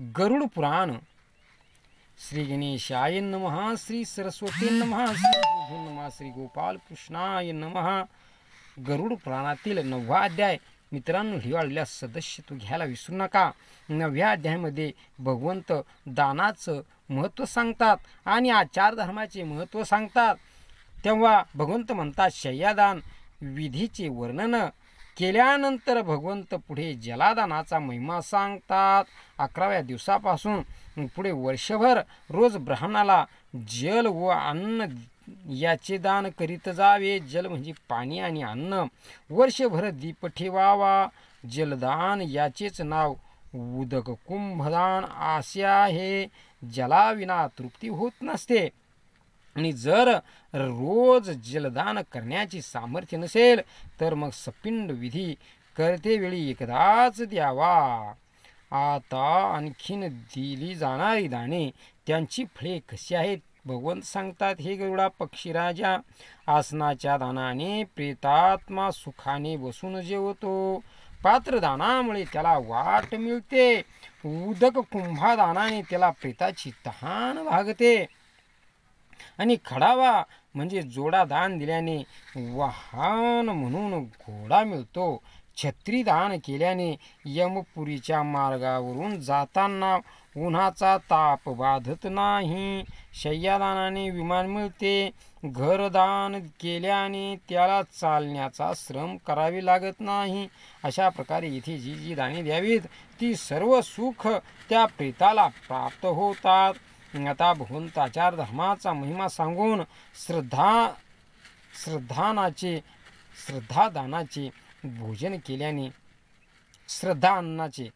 गरुड पुराण. श्री गणेशाय नमः, श्री सरस्वती नमः, श्री गुरुभ्यो नमः, श्री गोपाल कृष्णाय नमः. गरुड पुराणातील 9वा अध्याय. मित्रांनो, हिवाळल्यास सदस्यत्व घ्यायला विसरू नका. 9व्या अध्यायामध्ये भगवंत दानाचं महत्त्व सांगतात आणि आचार धर्माचे महत्त्व सांगतात. तेव्हा भगवंत म्हणतात, शय्यादान विधीचे वर्णन केल्यानंतर भगवंत पुढे जलादानाचा महिमा सांगतात. 11व्या दिवसापासून पुढे वर्षभर रोज ब्राह्मणाला जल व अन्न याचे दान करीत जावे. जल म्हणजे पाणी आणि अन्न. वर्षभर दीप ठेवावा. जलदान याचेच नाव उदक कुंभदान असे आहे. जलाविना तृप्ती होत नसते आणि जर रोज जलदान करण्याची सामर्थ्य नसेल तर मग सपिंड विधी करतेवेळी एकदाच द्यावा. आता आणखीन दिली जाणारी दाणे त्यांची फळे कशी आहेत भगवंत सांगतात. हे गरुडा पक्षीराजा, आसनाच्या दानाने प्रेतात्मा सुखाने बसून जेवतो. पात्रदानामुळे त्याला वाट मिळते. उदक कुंभादानाने त्याला प्रेताची तहान भागते. आणि खडावा म्हणजे जोडा दान दिल्याने वाहन म्हणून घोडा मिळतो. छत्री दान केल्याने यमपुरीच्या मार्गावरून जाताना उन्हाचा ताप बाधत नाही. शय्यादानाने विमान मिळते. घरदान केल्याने त्याला चालण्याचा श्रम करावे लागत नाही. अशा प्रकारे इथे जी जी दाने द्यावीत ती सर्व सुख त्या प्रेताला प्राप्त होतात. आता भगवंत आचार धर्माचा महिमा सांगून श्रद्धादानाचे भोजन केल्याने, श्रद्धा अन्नाचे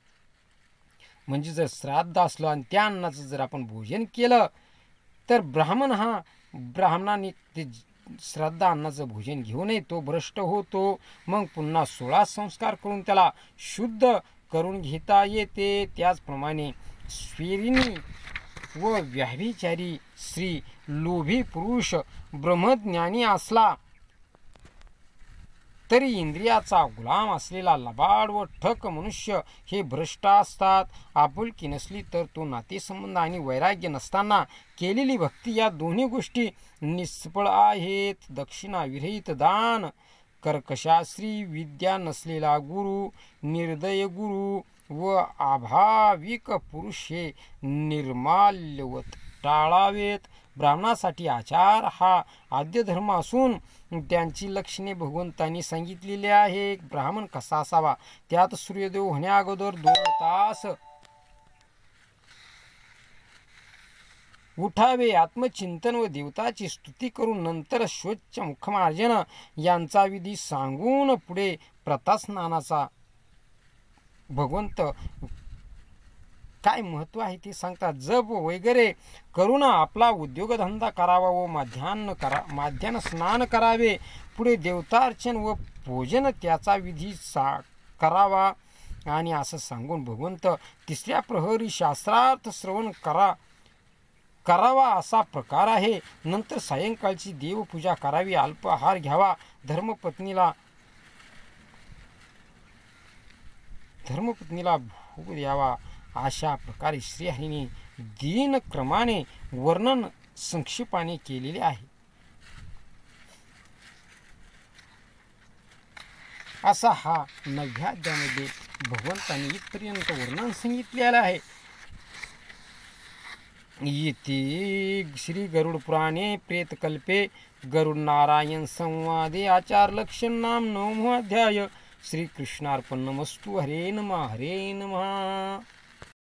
म्हणजे जर श्राद्ध असलं आणि त्या अन्नाचं जर आपण भोजन केलं तर ब्राह्मणाने ते श्रद्धा अन्नाचं भोजन घेऊ नये, तो भ्रष्ट होतो. मग पुन्हा 16 संस्कार करून त्याला शुद्ध करून घेता येते. त्याचप्रमाणे स्वेरिणी व व्याभिचारी स्त्री, लोभी पुरुष ब्रह्मज्ञानी असला तरी इंद्रियाचा गुलाम असलेला लबाड व ठक मनुष्य हे भ्रष्ट असतात. आपुलकी नसली तर तो नातेसंबंध आणि वैराग्य नसताना केलेली भक्ती या दोन्ही गोष्टी निष्फळ आहेत. दक्षिणाविरहित दान, कर्कशास्त्री, विद्या नसलेला गुरु, निर्दय गुरु व अभाविक पुरुष हे निर्माल्यवत टाळावेत. ब्राह्मणासाठी आचार हा आद्य धर्म असून त्यांची लक्षणे भगवंतांनी सांगितलेली आहे. ब्राह्मण कसा असावा, त्यात सूर्योदय होण्या अगोदर 2 तास उठावे. आत्मचिंतन व देवताची स्तुती करून नंतर शौच मुखमार्जन यांचा विधी सांगून पुढे प्रतास्नानाचा भगवंत काय महत्त्व आहे ते सांगतात. जप वगैरे करून आपला उद्योगधंदा करावा व माध्यान्ह स्नान करावे. पुढे देवतार्चन व भोजन त्याचा विधी करावा. आणि असं सांगून भगवंत 3ऱ्या प्रहरी शास्त्रार्थ श्रवण करावा असा प्रकार आहे. नंतर सायंकाळची देवपूजा करावी. अल्पाहार घ्यावा. धर्मपत्नीला भोग द्यावा. अशा प्रकारे श्रीहरीने दिनक्रमाने वर्णन संक्षेपाने केलेले आहे. असा हा 9व्या अध्यायामध्ये भगवंतांनी इथपर्यंत वर्णन सांगितलेलं आहे. इति श्री गरुड पुराणे प्रेतकल्पे गरुड नारायण संवादे आचार लक्षण नाम 9वा अध्याय. श्री कृष्णार्पणमस्तु. हरे नमः. हरे नमः.